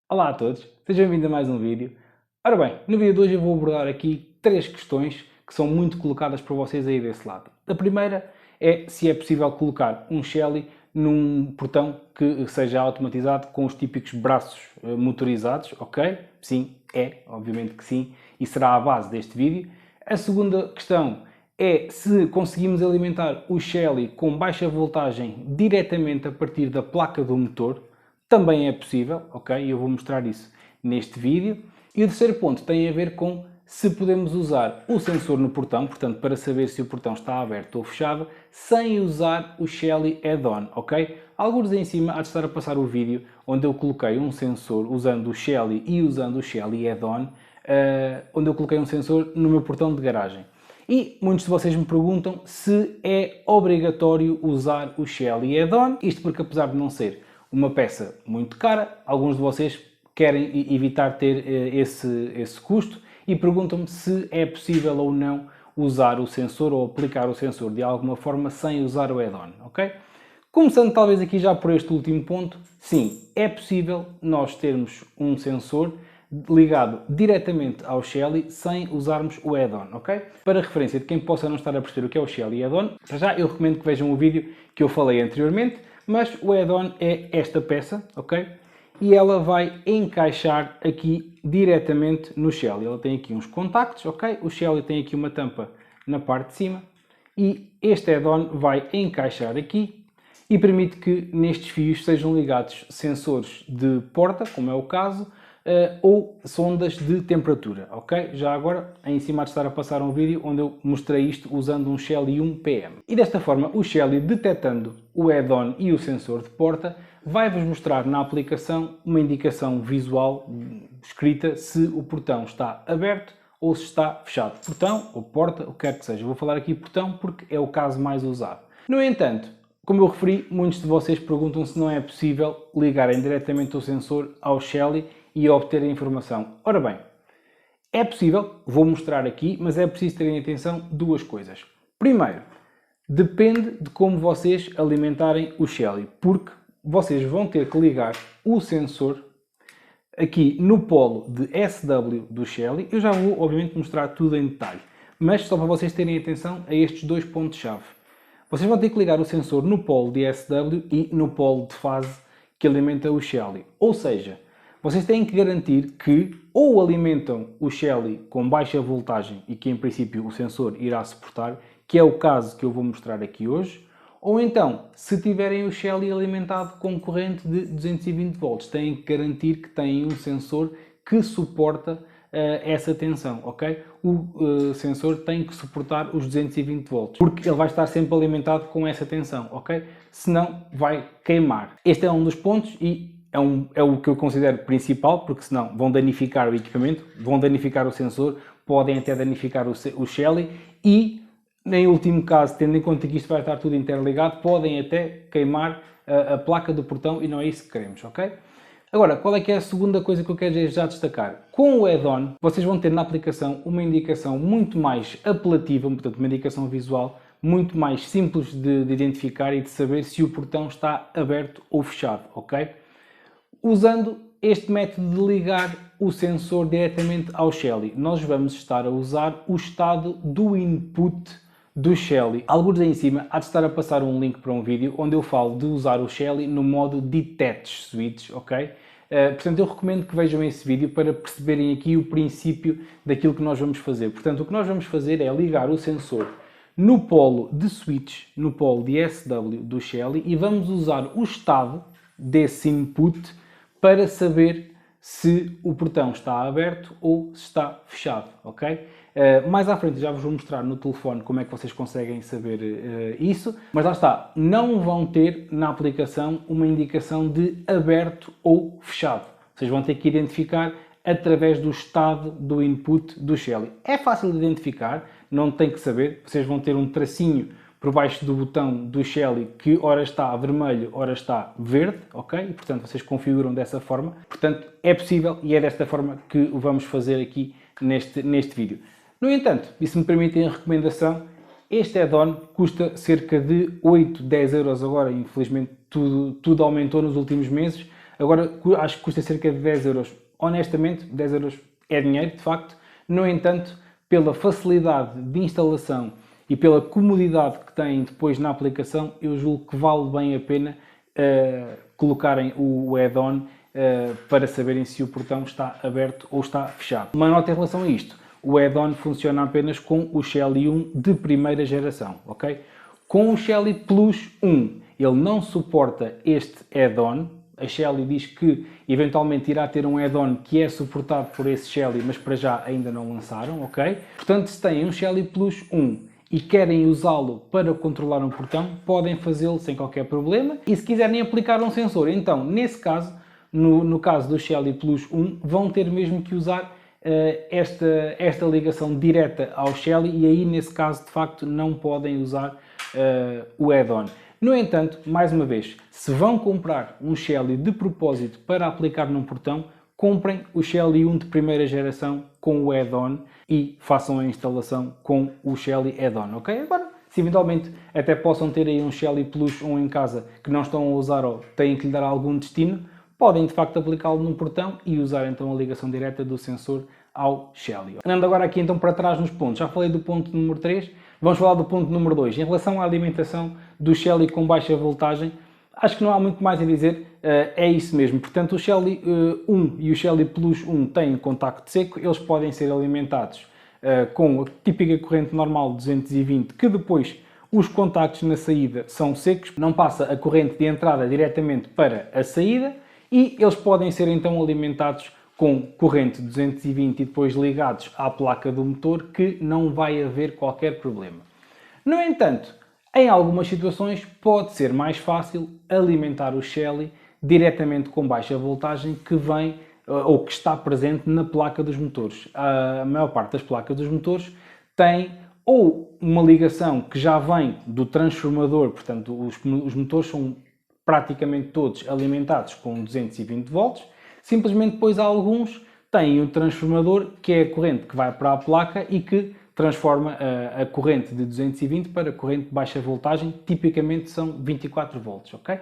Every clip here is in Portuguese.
Olá a todos, sejam bem-vindos a mais um vídeo. Ora bem, no vídeo de hoje eu vou abordar aqui três questões que são muito colocadas por vocês aí desse lado. A primeira é se é possível colocar um Shelly num portão que seja automatizado com os típicos braços motorizados, ok? Sim, obviamente que sim, e será a base deste vídeo. A segunda questão é se conseguimos alimentar o Shelly com baixa voltagem diretamente a partir da placa do motor. Também é possível, ok? Eu vou mostrar isso neste vídeo. E o terceiro ponto tem a ver com se podemos usar o sensor no portão, portanto, para saber se o portão está aberto ou fechado, sem usar o Shelly Add-on, ok? Alguns em cima há de estar a passar o vídeo onde eu coloquei um sensor usando o Shelly e usando o Shelly Add-on, onde eu coloquei um sensor no meu portão de garagem. E muitos de vocês me perguntam se é obrigatório usar o Shelly Add-on, isto porque apesar de não ser uma peça muito cara, alguns de vocês querem evitar ter esse custo e perguntam-me se é possível ou não usar o sensor ou aplicar o sensor de alguma forma sem usar o add-on, ok? Começando talvez aqui já por este último ponto, sim, é possível nós termos um sensor ligado diretamente ao Shelly sem usarmos o add-on, ok? Para referência de quem possa não estar a perceber o que é o Shelly add-on, para já eu recomendo que vejam o vídeo que eu falei anteriormente, mas o add-on é esta peça, ok? E ela vai encaixar aqui diretamente no Shelly. Ela tem aqui uns contactos, ok? O Shelly tem aqui uma tampa na parte de cima e este add-on vai encaixar aqui e permite que nestes fios sejam ligados sensores de porta, como é o caso, ou sondas de temperatura, ok? Já agora, em cima de estar a passar um vídeo onde eu mostrei isto usando um Shelly 1PM. E desta forma, o Shelly, detectando o add-on e o sensor de porta, vai-vos mostrar na aplicação uma indicação visual escrita se o portão está aberto ou se está fechado. Portão ou porta, o que quer que seja. Vou falar aqui portão porque é o caso mais usado. No entanto, como eu referi, muitos de vocês perguntam se não é possível ligarem diretamente o sensor ao Shelly e obter a informação. Ora bem, é possível, vou mostrar aqui, mas é preciso terem atenção duas coisas. Primeiro, depende de como vocês alimentarem o Shelly, porque vocês vão ter que ligar o sensor aqui no polo de SW do Shelly. Eu já vou, obviamente, mostrar tudo em detalhe, mas só para vocês terem atenção a estes dois pontos-chave. Vocês vão ter que ligar o sensor no polo de SW e no polo de fase que alimenta o Shelly. Ou seja, vocês têm que garantir que ou alimentam o Shelly com baixa voltagem e que em princípio o sensor irá suportar, que é o caso que eu vou mostrar aqui hoje, ou então, se tiverem o Shelly alimentado com corrente de 220 volts, têm que garantir que têm um sensor que suporta essa tensão, ok? O sensor tem que suportar os 220 volts, porque ele vai estar sempre alimentado com essa tensão, ok? Senão vai queimar. Este é um dos pontos e é o que eu considero principal, porque senão vão danificar o equipamento, vão danificar o sensor, podem até danificar o Shelly e, em último caso, tendo em conta que isto vai estar tudo interligado, podem até queimar a placa do portão e não é isso que queremos, ok? Agora, qual é que é a segunda coisa que eu quero já destacar? Com o add-on, vocês vão ter na aplicação uma indicação muito mais apelativa, portanto, uma indicação visual muito mais simples de identificar e de saber se o portão está aberto ou fechado, ok? Usando este método de ligar o sensor diretamente ao Shelly, nós vamos estar a usar o estado do input do Shelly. Alguns aí em cima há de estar a passar um link para um vídeo onde eu falo de usar o Shelly no modo Detach Switch, ok? Portanto, eu recomendo que vejam esse vídeo para perceberem aqui o princípio daquilo que nós vamos fazer. Portanto, o que nós vamos fazer é ligar o sensor no polo de switch, no polo de SW do Shelly e vamos usar o estado desse input para saber se o portão está aberto ou se está fechado, ok? Mais à frente já vos vou mostrar no telefone como é que vocês conseguem saber isso, mas lá está, não vão ter na aplicação uma indicação de aberto ou fechado. Vocês vão ter que identificar através do estado do input do Shelly. É fácil de identificar, não tem que saber, vocês vão ter um tracinho por baixo do botão do Shelly que ora está vermelho, ora está verde, ok? E portanto vocês configuram dessa forma. Portanto é possível e é desta forma que o vamos fazer aqui neste vídeo. No entanto, e se me permitem a recomendação, este add-on custa cerca de 8, 10 euros agora, infelizmente tudo aumentou nos últimos meses, Agora, acho que custa cerca de 10 euros. Honestamente, 10 euros é dinheiro, de facto. No entanto, pela facilidade de instalação e pela comodidade que tem depois na aplicação, eu julgo que vale bem a pena colocarem o add-on para saberem se o portão está aberto ou está fechado. Uma nota em relação a isto: o add-on funciona apenas com o Shelly 1 de primeira geração, ok? Com o Shelly Plus 1, ele não suporta este add-on. A Shelly diz que eventualmente irá ter um add-on que é suportado por esse Shelly, mas para já ainda não lançaram, ok? Portanto, se têm um Shelly Plus 1 e querem usá-lo para controlar um portão, podem fazê-lo sem qualquer problema. E se quiserem aplicar um sensor, então, nesse caso, no caso do Shelly Plus 1, vão ter mesmo que usar esta ligação direta ao Shelly, e aí, nesse caso, de facto, não podem usar o add-on. No entanto, mais uma vez, se vão comprar um Shelly de propósito para aplicar num portão, comprem o Shelly 1 de primeira geração com o add-on e façam a instalação com o Shelly add-on, ok? Agora, se eventualmente até possam ter aí um Shelly Plus 1 em casa que não estão a usar ou têm que lhe dar algum destino, podem de facto aplicá-lo num portão e usar então a ligação direta do sensor ao Shelly. Andando agora aqui então para trás nos pontos, já falei do ponto número 3, vamos falar do ponto número 2. Em relação à alimentação do Shelly com baixa voltagem, acho que não há muito mais a dizer, é isso mesmo. Portanto, o Shelly 1 e o Shelly Plus 1 têm contacto seco, eles podem ser alimentados com a típica corrente normal de 220, que depois os contactos na saída são secos, não passa a corrente de entrada diretamente para a saída, e eles podem ser então alimentados com corrente 220 e depois ligados à placa do motor, que não vai haver qualquer problema. No entanto, em algumas situações pode ser mais fácil alimentar o Shelly diretamente com baixa voltagem que vem ou que está presente na placa dos motores. A maior parte das placas dos motores tem ou uma ligação que já vem do transformador, portanto os motores são praticamente todos alimentados com 220 volts, simplesmente depois alguns têm um transformador que é a corrente que vai para a placa e que transforma a corrente de 220 para a corrente de baixa voltagem, tipicamente são 24 volts, ok?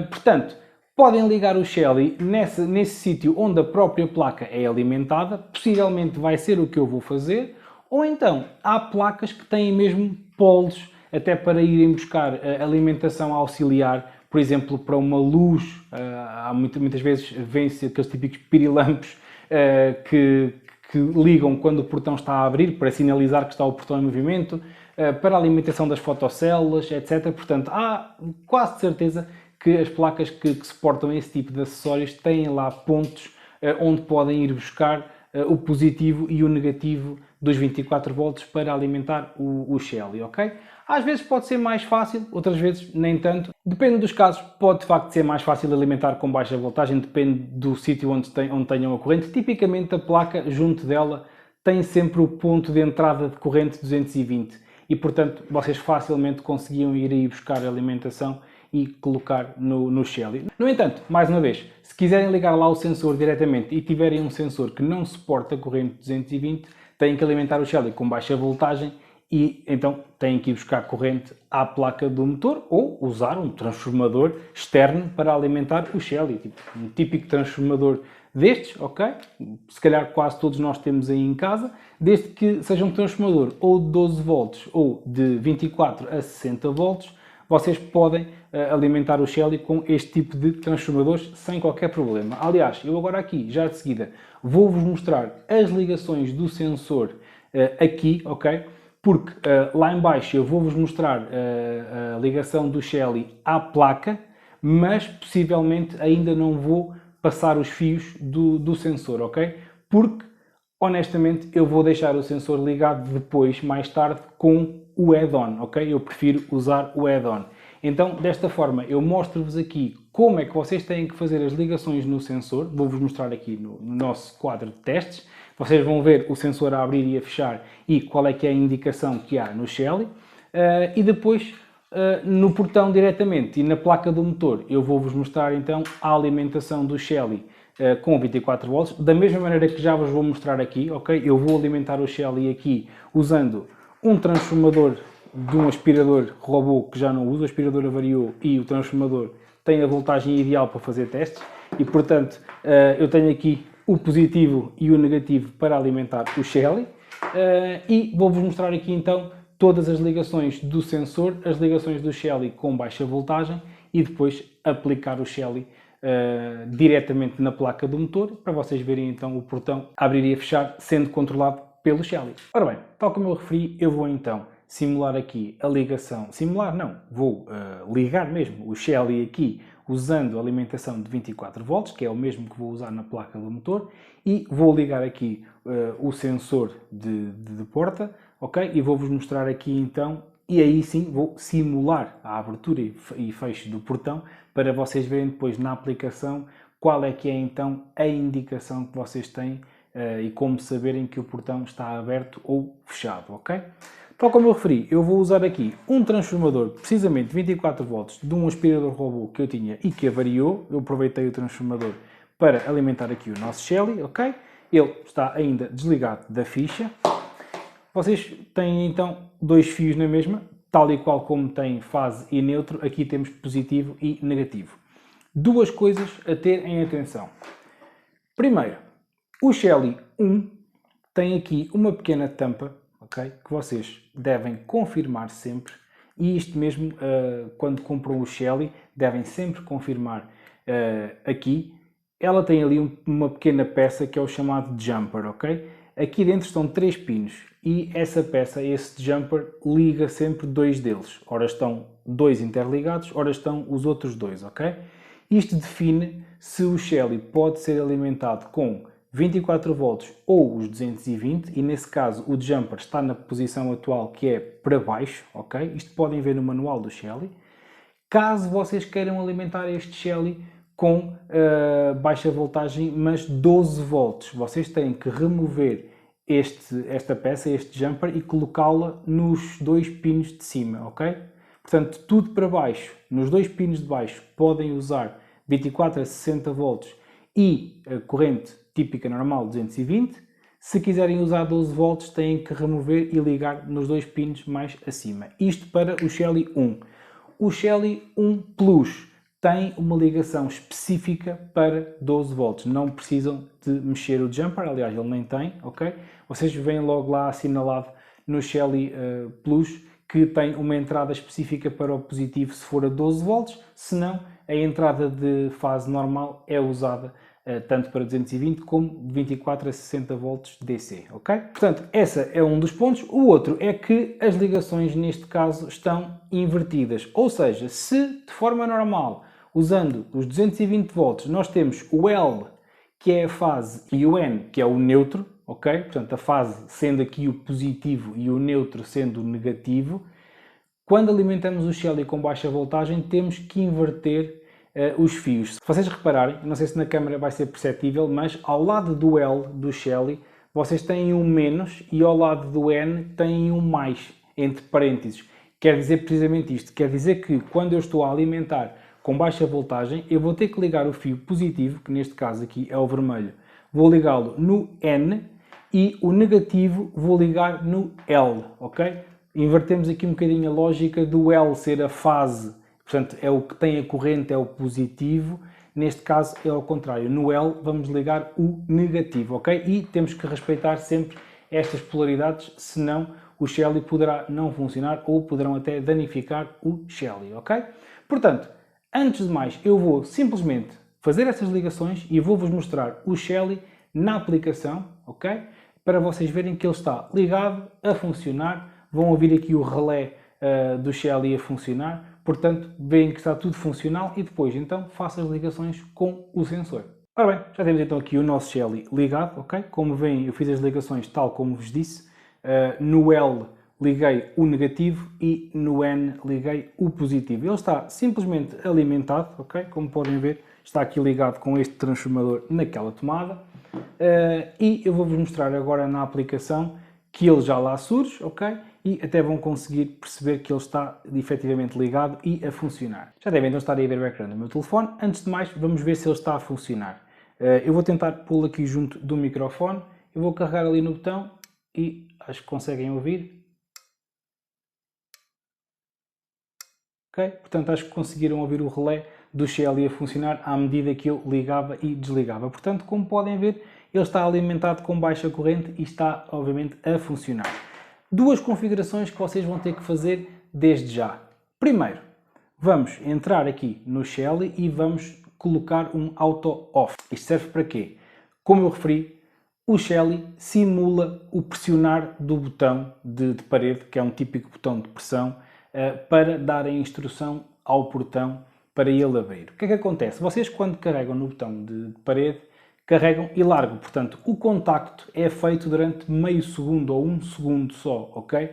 Portanto, podem ligar o Shelly nesse sítio onde a própria placa é alimentada, possivelmente vai ser o que eu vou fazer, ou então há placas que têm mesmo polos até para irem buscar alimentação auxiliar, por exemplo, para uma luz. Muitas vezes vêm-se aqueles típicos pirilampos que ligam quando o portão está a abrir, para sinalizar que está o portão em movimento, para a alimentação das fotocélulas, etc. Portanto, há quase certeza que as placas que suportam esse tipo de acessórios têm lá pontos onde podem ir buscar o positivo e o negativo dos 24 volts para alimentar o Shelly, ok? Às vezes pode ser mais fácil, outras vezes nem tanto. Depende dos casos, pode de facto ser mais fácil alimentar com baixa voltagem, depende do sítio onde tenham a corrente. Tipicamente a placa, junto dela, tem sempre o ponto de entrada de corrente 220 e, portanto, vocês facilmente conseguiam ir aí buscar a alimentação e colocar no Shelly. No entanto, mais uma vez, se quiserem ligar lá o sensor diretamente e tiverem um sensor que não suporta a corrente 220, têm que alimentar o Shelly com baixa voltagem e então têm que ir buscar corrente à placa do motor ou usar um transformador externo para alimentar o Shelly. Um típico transformador destes, ok? Se calhar quase todos nós temos aí em casa, desde que seja um transformador ou de 12 volts ou de 24 a 60 volts, vocês podem alimentar o Shelly com este tipo de transformadores sem qualquer problema. Aliás, eu agora aqui, já de seguida, vou-vos mostrar as ligações do sensor aqui, ok? Porque lá em baixo eu vou-vos mostrar a ligação do Shelly à placa, mas possivelmente ainda não vou passar os fios do sensor, ok? Porque, honestamente, eu vou deixar o sensor ligado depois, mais tarde, com o add-on, ok? Eu prefiro usar o add-on. Então, desta forma, eu mostro-vos aqui como é que vocês têm que fazer as ligações no sensor. Vou-vos mostrar aqui no nosso quadro de testes. Vocês vão ver o sensor a abrir e a fechar e qual é que é a indicação que há no Shelly. E depois, no portão diretamente e na placa do motor, eu vou-vos mostrar então a alimentação do Shelly com 24 volts. Da mesma maneira que já vos vou mostrar aqui, ok? Eu vou alimentar o Shelly aqui usando um transformador de um aspirador robô que já não uso, o aspirador avariou e o transformador tem a voltagem ideal para fazer testes. e portanto eu tenho aqui o positivo e o negativo para alimentar o Shelly e vou-vos mostrar aqui então todas as ligações do sensor, as ligações do Shelly com baixa voltagem e depois aplicar o Shelly diretamente na placa do motor para vocês verem então o portão abrir e fechar sendo controlado pelo Shelly. Ora bem, tal como eu referi, eu vou então simular aqui a ligação, simular não, vou ligar mesmo o Shelly aqui usando a alimentação de 24 volts, que é o mesmo que vou usar na placa do motor, e vou ligar aqui o sensor de porta, ok? E vou-vos mostrar aqui então, e aí sim vou simular a abertura e fecho do portão, para vocês verem depois na aplicação qual é que é então a indicação que vocês têm e como saberem que o portão está aberto ou fechado, ok? Tal como eu referi, eu vou usar aqui um transformador, precisamente 24 volts, de um aspirador robô que eu tinha e que avariou. Eu aproveitei o transformador para alimentar aqui o nosso Shelly, ok? Ele está ainda desligado da ficha. Vocês têm então dois fios na mesma, tal e qual como tem fase e neutro, aqui temos positivo e negativo. Duas coisas a ter em atenção. Primeiro, o Shelly 1 tem aqui uma pequena tampa, okay, que vocês devem confirmar sempre, e isto mesmo quando compram o Shelly, devem sempre confirmar aqui. Ela tem ali uma pequena peça que é o chamado jumper, ok? Aqui dentro estão 3 pinos e essa peça, esse jumper, liga sempre 2 deles. Ora estão 2 interligados, ora estão os outros 2, ok? Isto define se o Shelly pode ser alimentado com 24 volts ou os 220 e nesse caso o jumper está na posição atual que é para baixo, ok? Isto podem ver no manual do Shelly. Caso vocês queiram alimentar este Shelly com baixa voltagem, mas 12 volts, vocês têm que remover esta peça, este jumper, e colocá-la nos 2 pinos de cima, ok? Portanto, tudo para baixo, nos 2 pinos de baixo, podem usar 24 a 60 volts e a corrente típica normal 220. Se quiserem usar 12 volts, têm que remover e ligar nos 2 pinos mais acima. Isto para o Shelly 1. O Shelly 1 Plus tem uma ligação específica para 12 volts. Não precisam de mexer o jumper, aliás, ele nem tem, ok? Vocês veem logo lá assinalado no Shelly Plus que tem uma entrada específica para o positivo se for a 12 volts, se não, a entrada de fase normal é usada tanto para 220 como de 24 a 60 volts DC, ok? Portanto, esse é um dos pontos. O outro é que as ligações neste caso estão invertidas, ou seja, se de forma normal, usando os 220 volts, nós temos o L, que é a fase, e o N, que é o neutro, ok? Portanto, a fase sendo aqui o positivo e o neutro sendo o negativo. Quando alimentamos o Shelly com baixa voltagem, temos que inverter os fios. Se vocês repararem, não sei se na câmera vai ser perceptível, mas ao lado do L do Shelly, vocês têm um menos e ao lado do N têm um mais, entre parênteses. Quer dizer precisamente isto. Quer dizer que quando eu estou a alimentar com baixa voltagem, eu vou ter que ligar o fio positivo, que neste caso aqui é o vermelho, vou ligá-lo no N e o negativo vou ligar no L, ok? Invertemos aqui um bocadinho a lógica do L ser a fase, portanto é o que tem a corrente, é o positivo, neste caso é ao contrário, no L vamos ligar o negativo, ok? E temos que respeitar sempre estas polaridades, senão o Shelly poderá não funcionar ou poderão até danificar o Shelly, ok? Portanto, antes de mais, eu vou simplesmente fazer essas ligações e vou-vos mostrar o Shelly na aplicação, ok? Para vocês verem que ele está ligado, a funcionar. Vão ouvir aqui o relé do Shelly a funcionar. Portanto, veem que está tudo funcional e depois, então, faço as ligações com o sensor. Ora bem, já temos então aqui o nosso Shelly ligado, ok? Como veem, eu fiz as ligações tal como vos disse. No L liguei o negativo e no N liguei o positivo. Ele está simplesmente alimentado, ok? Como podem ver, está aqui ligado com este transformador naquela tomada. E eu vou-vos mostrar agora na aplicação que ele já lá surge, ok? E até vão conseguir perceber que ele está efetivamente ligado e a funcionar. Já devem então estar aí a ver o ecrã do meu telefone. Antes de mais, vamos ver se ele está a funcionar. Eu vou tentar pô-lo aqui junto do microfone. Eu vou carregar ali no botão e acho que conseguem ouvir. Ok? Portanto, acho que conseguiram ouvir o relé do Shelly a funcionar à medida que eu ligava e desligava. Portanto, como podem ver, ele está alimentado com baixa corrente e está, obviamente, a funcionar. Duas configurações que vocês vão ter que fazer desde já. Primeiro, vamos entrar aqui no Shelly e vamos colocar um Auto Off. Isto serve para quê? Como eu referi, o Shelly simula o pressionar do botão de parede, que é um típico botão de pressão, para dar a instrução ao portão para ele abrir. O que é que acontece? Vocês, quando carregam no botão de parede, carregam e largam. Portanto, o contacto é feito durante meio segundo ou 1 segundo só, ok?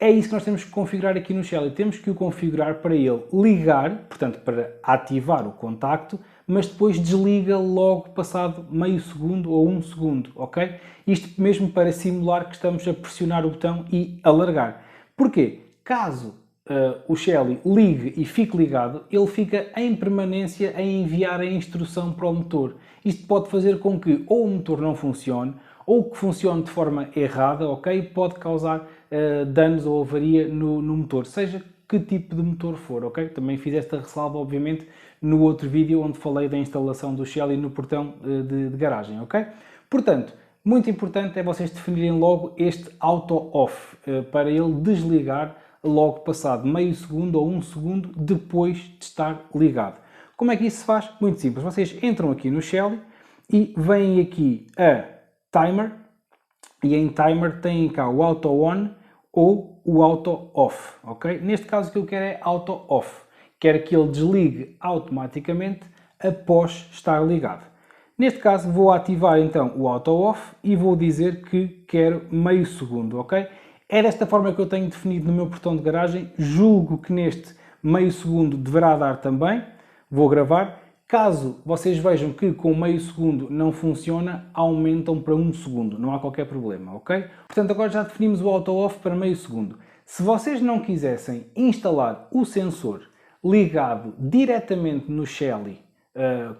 É isso que nós temos que configurar aqui no Shelly. Temos que o configurar para ele ligar, portanto, para ativar o contacto, mas depois desliga logo passado meio segundo ou 1 segundo, ok? Isto mesmo para simular que estamos a pressionar o botão e a largar. Porquê? Caso o Shelly ligue e fique ligado, ele fica em permanência a enviar a instrução para o motor. Isto pode fazer com que ou o motor não funcione, ou que funcione de forma errada, ok? Pode causar danos ou avaria no motor, seja que tipo de motor for, ok? Também fiz esta ressalva, obviamente, no outro vídeo onde falei da instalação do Shelly no portão de garagem, ok? Portanto, muito importante é vocês definirem logo este Auto Off para ele desligar logo passado meio segundo ou 1 segundo depois de estar ligado. Como é que isso se faz? Muito simples. Vocês entram aqui no Shelly e vêm aqui a Timer e em Timer têm cá o Auto On ou o Auto Off, ok? Neste caso o que eu quero é Auto Off. Quero que ele desligue automaticamente após estar ligado. Neste caso vou ativar então o Auto Off e vou dizer que quero meio segundo, ok? É desta forma que eu tenho definido no meu portão de garagem. Julgo que neste meio segundo deverá dar também. Vou gravar. Caso vocês vejam que com meio segundo não funciona, aumentam para 1 segundo. Não há qualquer problema, ok? Portanto, agora já definimos o Auto Off para meio segundo. Se vocês não quisessem instalar o sensor ligado diretamente no Shelly,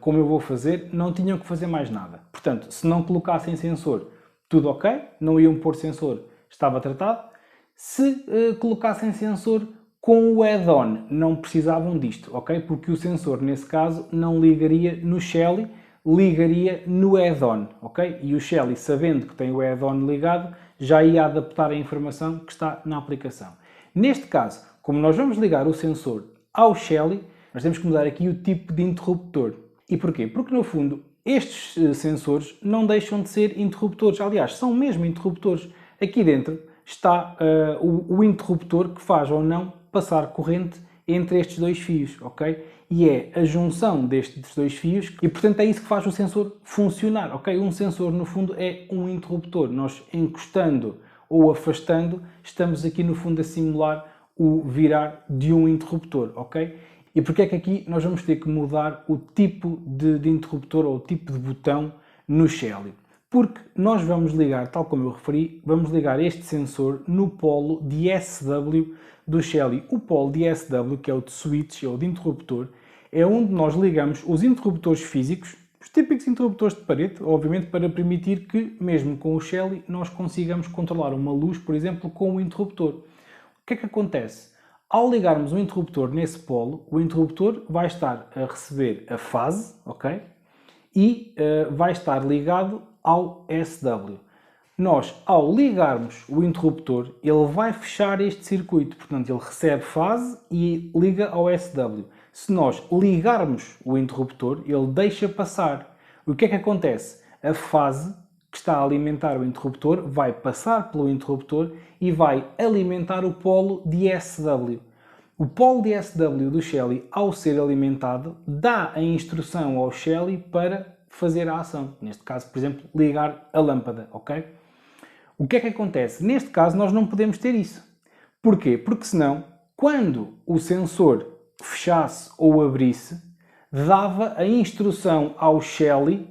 como eu vou fazer, não tinham que fazer mais nada. Portanto, se não colocassem sensor, tudo ok, não iam pôr sensor, estava tratado. Se colocassem sensor com o add-on, não precisavam disto, ok? Porque o sensor, nesse caso, não ligaria no Shelly, ligaria no add-on, ok? E o Shelly, sabendo que tem o add-on ligado, já ia adaptar a informação que está na aplicação. Neste caso, como nós vamos ligar o sensor ao Shelly, nós temos que mudar aqui o tipo de interruptor. E porquê? Porque, no fundo, estes sensores não deixam de ser interruptores. Aliás, são mesmo interruptores. Aqui dentro está o interruptor que faz ou não passar corrente entre estes dois fios, ok? E é a junção destes dois fios e, portanto, é isso que faz o sensor funcionar, ok? Um sensor, no fundo, é um interruptor. Nós, encostando ou afastando, estamos aqui, no fundo, a simular o virar de um interruptor, ok? E porquê é que aqui nós vamos ter que mudar o tipo de interruptor ou o tipo de botão no Shelly? Porque nós vamos ligar, tal como eu referi, vamos ligar este sensor no polo de SW do Shelly. O polo de SW, que é o de switch, ou de interruptor, é onde nós ligamos os interruptores físicos, os típicos interruptores de parede, obviamente para permitir que, mesmo com o Shelly, nós consigamos controlar uma luz, por exemplo, com o interruptor. O que é que acontece? Ao ligarmos o interruptor nesse polo, o interruptor vai estar a receber a fase, ok? E vai estar ligado ao SW. Nós, ao ligarmos o interruptor, ele vai fechar este circuito. Portanto, ele recebe fase e liga ao SW. Se nós ligarmos o interruptor, ele deixa passar. O que é que acontece? A fase que está a alimentar o interruptor vai passar pelo interruptor e vai alimentar o polo de SW. O polo de SW do Shelly, ao ser alimentado, dá a instrução ao Shelly para fazer a ação. Neste caso, por exemplo, ligar a lâmpada, ok? O que é que acontece? Neste caso, nós não podemos ter isso. Porquê? Porque senão, quando o sensor fechasse ou abrisse, dava a instrução ao Shelly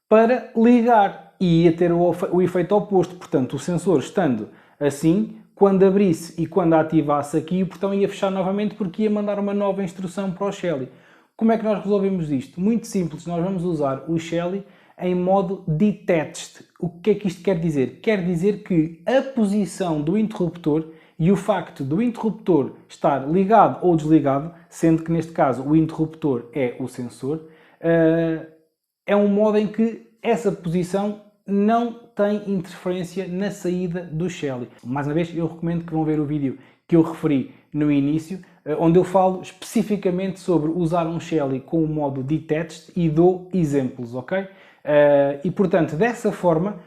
para ligar e ia ter o efeito oposto. Portanto, o sensor estando assim, quando abrisse e quando ativasse aqui, o botão ia fechar novamente porque ia mandar uma nova instrução para o Shelly. Como é que nós resolvemos isto? Muito simples, nós vamos usar o Shelly em modo detached. O que é que isto quer dizer? Quer dizer que a posição do interruptor E o facto do interruptor estar ligado ou desligado, sendo que neste caso o interruptor é o sensor, é um modo em que essa posição não tem interferência na saída do Shelly. Mais uma vez, eu recomendo que vão ver o vídeo que eu referi no início, onde eu falo especificamente sobre usar um Shelly com o modo Detached e dou exemplos, ok? E portanto, dessa forma,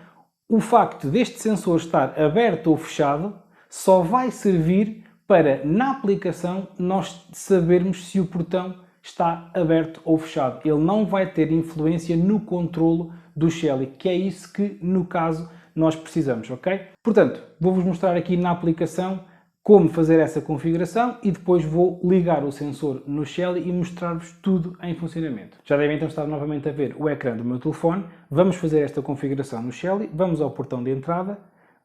o facto deste sensor estar aberto ou fechado só vai servir para, na aplicação, nós sabermos se o portão está aberto ou fechado. Ele não vai ter influência no controlo do Shelly, que é isso que, no caso, nós precisamos, ok? Portanto, vou-vos mostrar aqui na aplicação como fazer essa configuração e depois vou ligar o sensor no Shelly e mostrar-vos tudo em funcionamento. Já devem então estar novamente a ver o ecrã do meu telefone. Vamos fazer esta configuração no Shelly, vamos ao portão de entrada,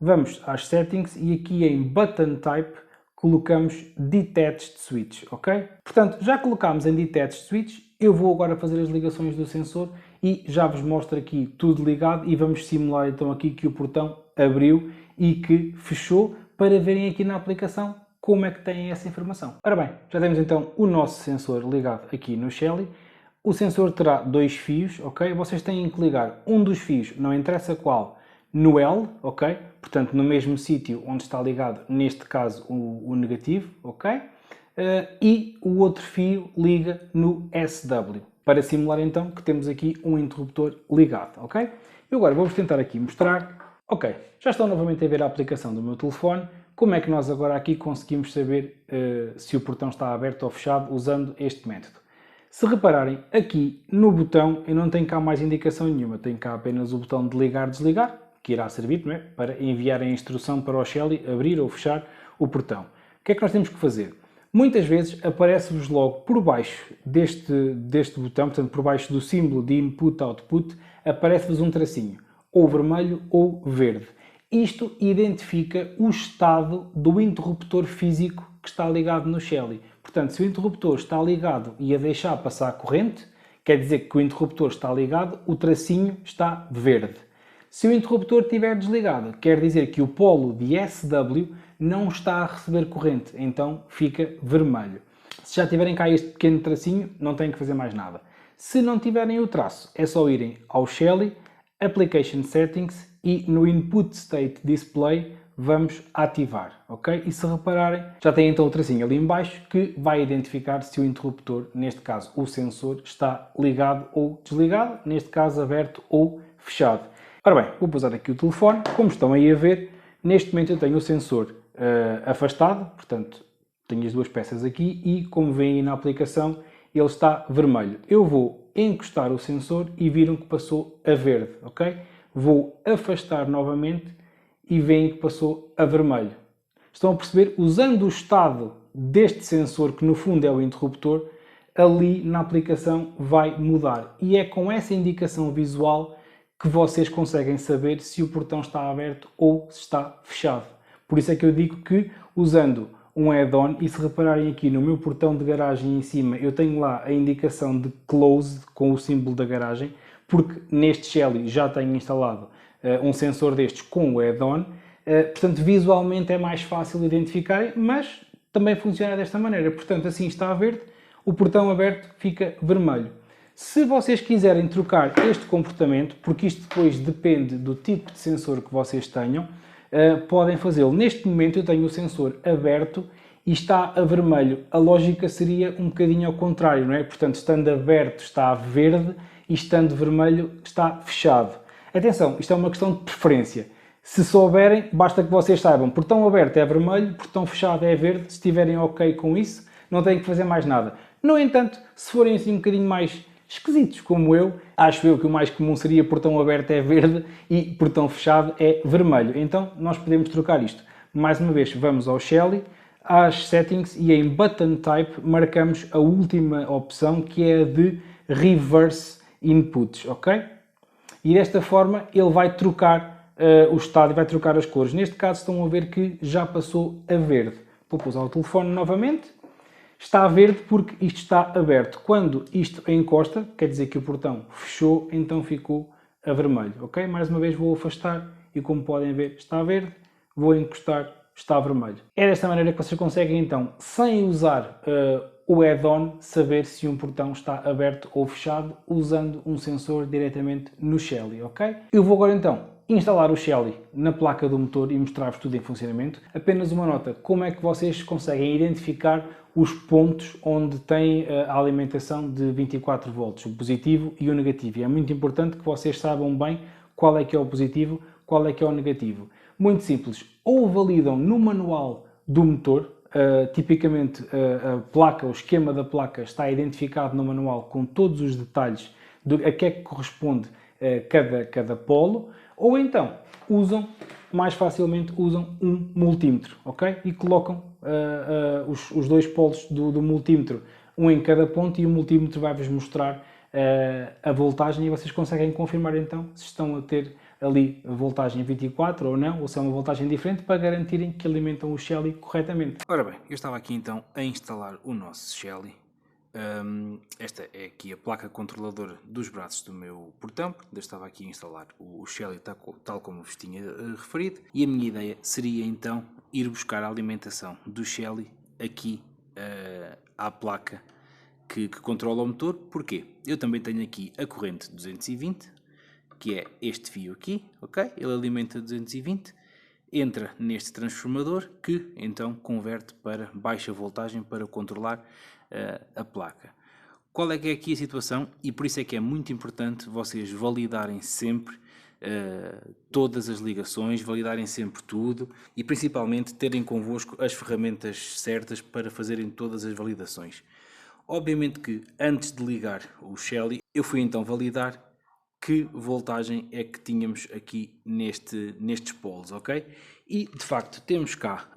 vamos às settings e aqui em Button Type colocamos Detached Switch, ok? Portanto, já colocámos em Detached Switch, eu vou agora fazer as ligações do sensor e já vos mostro aqui tudo ligado e vamos simular então aqui que o portão abriu e que fechou para verem aqui na aplicação como é que têm essa informação. Ora bem, já temos então o nosso sensor ligado aqui no Shelly. O sensor terá dois fios, ok? Vocês têm que ligar um dos fios, não interessa qual, no L, ok? Portanto, no mesmo sítio onde está ligado, neste caso, o negativo, ok? E o outro fio liga no SW, para simular então que temos aqui um interruptor ligado, ok? E agora vou-vos tentar aqui mostrar. Ok, já estão novamente a ver a aplicação do meu telefone. Como é que nós agora aqui conseguimos saber se o portão está aberto ou fechado usando este método? Se repararem, aqui no botão eu não tenho cá mais indicação nenhuma, tenho cá apenas o botão de ligar-desligar, que irá servir, não é? Para enviar a instrução para o Shelly abrir ou fechar o portão. O que é que nós temos que fazer? Muitas vezes aparece-vos logo por baixo deste botão, portanto por baixo do símbolo de Input-Output, aparece-vos um tracinho, ou vermelho ou verde. Isto identifica o estado do interruptor físico que está ligado no Shelly. Portanto, se o interruptor está ligado e a deixar passar a corrente, quer dizer que o interruptor está ligado, o tracinho está verde. Se o interruptor estiver desligado, quer dizer que o polo de SW não está a receber corrente, então fica vermelho. Se já tiverem cá este pequeno tracinho, não têm que fazer mais nada. Se não tiverem o traço, é só irem ao Shelly, Application Settings e no Input State Display vamos ativar, ok? E se repararem, já tem então o tracinho ali em baixo que vai identificar se o interruptor, neste caso o sensor, está ligado ou desligado, neste caso aberto ou fechado. Ora bem, vou pousar aqui o telefone. Como estão aí a ver, neste momento eu tenho o sensor afastado, portanto tenho as duas peças aqui e, como veem aí na aplicação, ele está vermelho. Eu vou encostar o sensor e viram que passou a verde, ok? Vou afastar novamente e veem que passou a vermelho. Estão a perceber? Usando o estado deste sensor, que no fundo é o interruptor, ali na aplicação vai mudar. E é com essa indicação visual que vocês conseguem saber se o portão está aberto ou se está fechado. Por isso é que eu digo que, usando um add-on, e se repararem aqui no meu portão de garagem em cima, eu tenho lá a indicação de closed com o símbolo da garagem, porque neste Shelly já tenho instalado um sensor destes com o add-on, portanto visualmente é mais fácil identificar, mas também funciona desta maneira. Portanto, assim está verde, o portão aberto fica vermelho. Se vocês quiserem trocar este comportamento, porque isto depois depende do tipo de sensor que vocês tenham, podem fazê-lo. Neste momento eu tenho o sensor aberto e está a vermelho. A lógica seria um bocadinho ao contrário, não é? Portanto, estando aberto está verde e estando vermelho está fechado. Atenção, isto é uma questão de preferência. Se souberem, basta que vocês saibam, portão aberto é vermelho, portão fechado é verde. Se estiverem ok com isso, não têm que fazer mais nada. No entanto, se forem assim um bocadinho mais esquisitos como eu, acho eu que o mais comum seria portão aberto é verde e portão fechado é vermelho. Então nós podemos trocar isto. Mais uma vez, vamos ao Shelly, às Settings e em Button Type marcamos a última opção, que é a de Reverse Inputs, ok? E desta forma ele vai trocar o estado e vai trocar as cores. Neste caso estão a ver que já passou a verde. Vou pousar o telefone novamente. Está verde porque isto está aberto. Quando isto encosta, quer dizer que o portão fechou, então ficou a vermelho, ok? Mais uma vez vou afastar e, como podem ver, está verde. Vou encostar está vermelho. É desta maneira que vocês conseguem então, sem usar o add-on, saber se um portão está aberto ou fechado usando um sensor diretamente no Shelly, ok? Eu vou agora então instalar o Shelly na placa do motor e mostrar-vos tudo em funcionamento. Apenas uma nota, como é que vocês conseguem identificar os pontos onde tem a alimentação de 24 volts, o positivo e o negativo. E é muito importante que vocês saibam bem qual é que é o positivo, qual é que é o negativo. Muito simples, ou validam no manual do motor, tipicamente a placa, o esquema da placa está identificado no manual com todos os detalhes a que é que corresponde cada polo, ou então mais facilmente usam um multímetro, ok? E colocam os dois polos do multímetro, um em cada ponto, e o multímetro vai-vos mostrar a voltagem e vocês conseguem confirmar então se estão a ter ali a voltagem 24 ou não, ou se é uma voltagem diferente, para garantirem que alimentam o Shelly corretamente. Ora bem, eu estava aqui então a instalar o nosso Shelly. Esta é aqui a placa controladora dos braços do meu portão. Eu estava aqui a instalar o Shelly tal como vos tinha referido, e a minha ideia seria então ir buscar a alimentação do Shelly aqui à placa que controla o motor. Porquê? Eu também tenho aqui a corrente 220, que é este fio aqui, ok? Ele alimenta 220, entra neste transformador que então converte para baixa voltagem para controlar a placa. Qual é que é aqui a situação? E por isso é que é muito importante vocês validarem sempre todas as ligações, validarem sempre tudo e principalmente terem convosco as ferramentas certas para fazerem todas as validações. Obviamente que antes de ligar o Shelly, eu fui então validar que voltagem é que tínhamos aqui nestes polos, ok? E de facto temos cá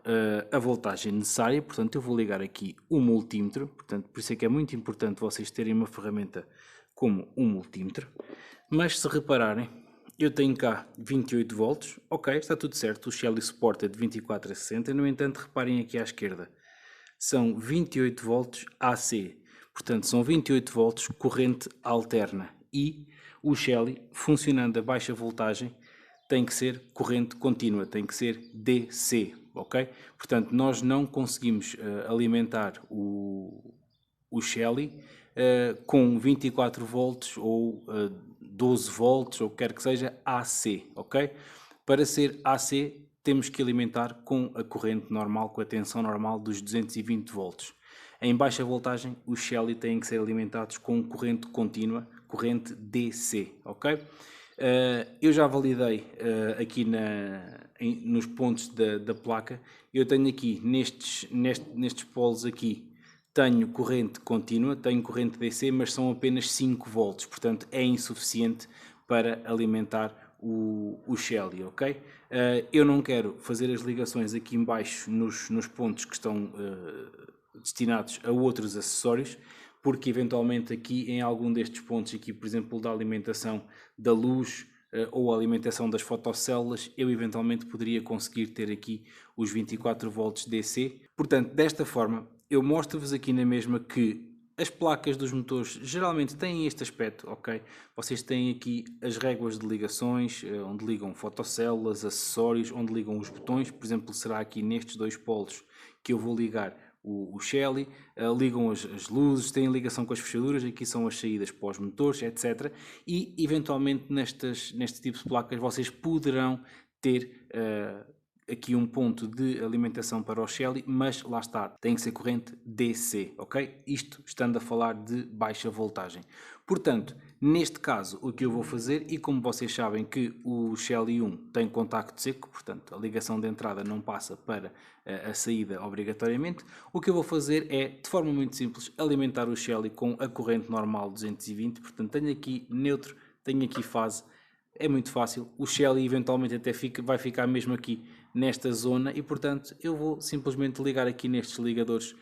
a voltagem necessária, portanto eu vou ligar aqui o multímetro, portanto por isso é que é muito importante vocês terem uma ferramenta como um multímetro. Mas se repararem, eu tenho cá 28 volts, ok, está tudo certo, o Shelly suporta de 24 a 60, no entanto reparem aqui à esquerda, são 28 volts AC, portanto são 28 volts corrente alterna, e o Shelly, funcionando a baixa voltagem, tem que ser corrente contínua, tem que ser DC, ok? Portanto, nós não conseguimos alimentar o Shelly com 24 volts ou 12 volts, ou o que quer que seja, AC, ok? Para ser AC, temos que alimentar com a corrente normal, com a tensão normal dos 220 volts. Em baixa voltagem, os Shelly têm que ser alimentados com corrente contínua, corrente DC, ok? Eu já validei aqui nos pontos da placa. Eu tenho aqui nestes polos aqui, tenho corrente contínua, tenho corrente DC, mas são apenas 5 volts, portanto é insuficiente para alimentar o Shelly, ok? Eu não quero fazer as ligações aqui em baixo nos pontos que estão destinados a outros acessórios, porque eventualmente aqui em algum destes pontos aqui, por exemplo, da alimentação da luz ou a alimentação das fotocélulas, eu eventualmente poderia conseguir ter aqui os 24 volts DC. Portanto, desta forma, eu mostro-vos aqui na mesma que as placas dos motores geralmente têm este aspecto, ok? Vocês têm aqui as réguas de ligações, onde ligam fotocélulas, acessórios, onde ligam os botões. Por exemplo, será aqui nestes dois polos que eu vou ligar o Shelly, ligam as luzes, têm ligação com as fechaduras, aqui são as saídas para os motores, etc. E eventualmente neste tipo de placas vocês poderão ter aqui um ponto de alimentação para o Shelly, mas lá está, tem que ser corrente DC, ok? Isto estando a falar de baixa voltagem. Portanto, neste caso, o que eu vou fazer, e como vocês sabem que o Shelly 1 tem contacto seco, portanto a ligação de entrada não passa para a saída obrigatoriamente, o que eu vou fazer é, de forma muito simples, alimentar o Shelly com a corrente normal 220, portanto tenho aqui neutro, tenho aqui fase, é muito fácil, o Shelly eventualmente até vai ficar mesmo aqui nesta zona e portanto eu vou simplesmente ligar aqui nestes ligadores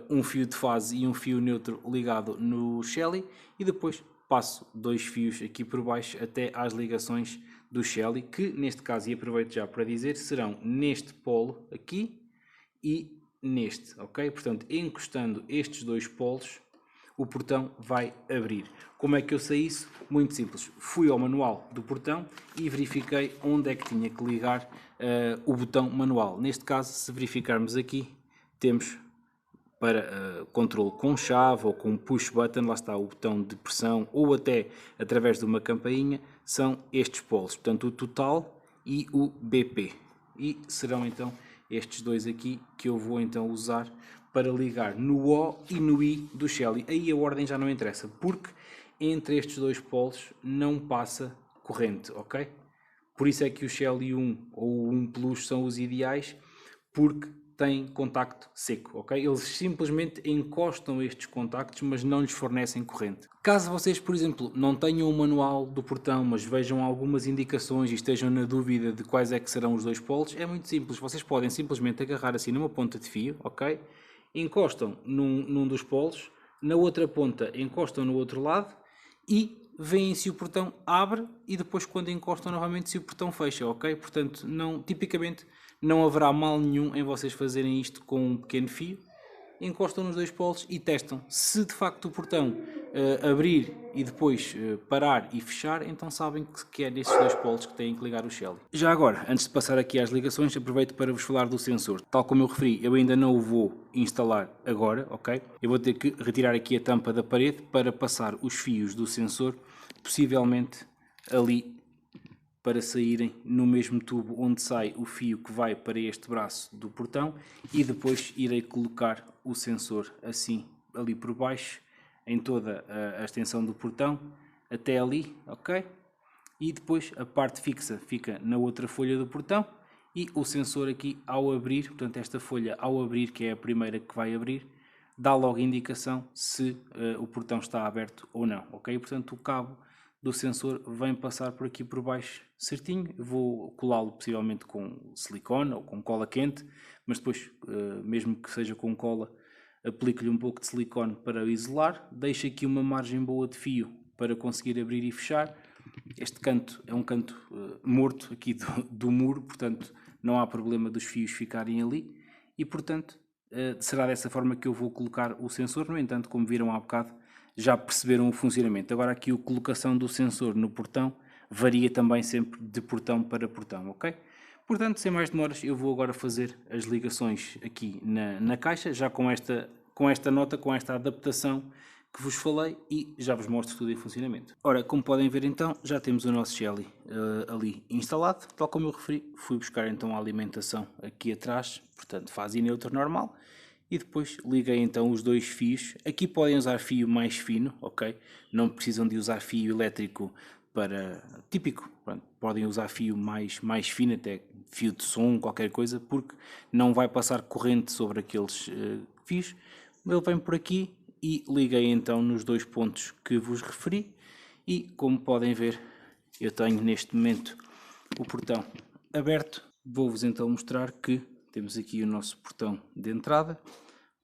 um fio de fase e um fio neutro ligado no Shelly e depois passo dois fios aqui por baixo até às ligações do Shelly, que neste caso, e aproveito já para dizer, serão neste polo aqui e neste, ok? Portanto, encostando estes dois polos, o portão vai abrir. Como é que eu sei isso? Muito simples. Fui ao manual do portão e verifiquei onde é que tinha que ligar o botão manual. Neste caso, se verificarmos aqui, temos para controle com chave ou com push button, lá está o botão de pressão, ou até através de uma campainha, são estes polos, portanto o total e o BP. E serão então estes dois aqui que eu vou então usar para ligar no O e no I do Shelly. Aí a ordem já não interessa, porque entre estes dois polos não passa corrente, ok? Por isso é que o Shelly 1 ou o 1 Plus são os ideais, porque têm contacto seco, ok? Eles simplesmente encostam estes contactos, mas não lhes fornecem corrente. Caso vocês, por exemplo, não tenham o manual do portão, mas vejam algumas indicações e estejam na dúvida de quais é que serão os dois polos, é muito simples. Vocês podem simplesmente agarrar assim numa ponta de fio, ok? Encostam num dos polos, na outra ponta encostam no outro lado e veem se o portão abre e depois quando encostam novamente se o portão fecha, ok? Portanto, tipicamente não haverá mal nenhum em vocês fazerem isto com um pequeno fio. Encostam nos dois polos e testam. Se de facto o portão abrir e depois parar e fechar, então sabem que é nesses dois polos que têm que ligar o Shelly. Já agora, antes de passar aqui às ligações, aproveito para vos falar do sensor. Tal como eu referi, eu ainda não o vou instalar agora, ok? Eu vou ter que retirar aqui a tampa da parede para passar os fios do sensor, possivelmente ali, para saírem no mesmo tubo onde sai o fio que vai para este braço do portão, e depois irei colocar o sensor assim ali por baixo em toda a extensão do portão até ali, ok? E depois a parte fixa fica na outra folha do portão e o sensor aqui ao abrir, portanto esta folha ao abrir, que é a primeira que vai abrir, dá logo indicação se o portão está aberto ou não, ok? Portanto o cabo do sensor vem passar por aqui por baixo certinho. Vou colá-lo possivelmente com silicone ou com cola quente, mas depois, mesmo que seja com cola, aplico-lhe um pouco de silicone para o isolar. Deixo aqui uma margem boa de fio para conseguir abrir e fechar. Este canto é um canto morto aqui do muro, portanto não há problema dos fios ficarem ali e, portanto, será dessa forma que eu vou colocar o sensor. No entanto, como viram há bocado, já perceberam o funcionamento. Agora aqui a colocação do sensor no portão varia também sempre de portão para portão, ok? Portanto, sem mais demoras, eu vou agora fazer as ligações aqui na caixa, já com esta nota, com esta adaptação que vos falei, e já vos mostro tudo em funcionamento. Ora, como podem ver então, já temos o nosso Shelly ali instalado, tal como eu referi. Fui buscar então a alimentação aqui atrás, portanto fase neutro normal. E depois liguei então os dois fios. Aqui podem usar fio mais fino, ok? Não precisam de usar fio elétrico para típico. Pronto, podem usar fio mais fino, até fio de som, qualquer coisa, porque não vai passar corrente sobre aqueles fios. Ele vem por aqui e liguei então nos dois pontos que vos referi. E como podem ver, eu tenho neste momento o portão aberto. Vou-vos então mostrar que temos aqui o nosso portão de entrada.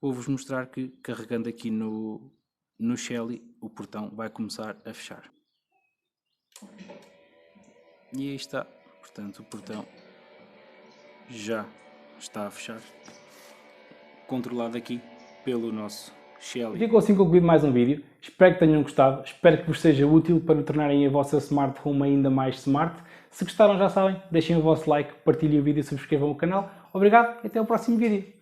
Vou-vos mostrar que carregando aqui no Shelly, o portão vai começar a fechar. E aí está, portanto o portão já está a fechar, controlado aqui pelo nosso Shelly. Ficou assim concluído mais um vídeo. Espero que tenham gostado, espero que vos seja útil para tornarem a vossa Smart Home ainda mais smart. Se gostaram, já sabem, deixem o vosso like, partilhem o vídeo e subscrevam o canal. Obrigado e até o próximo vídeo.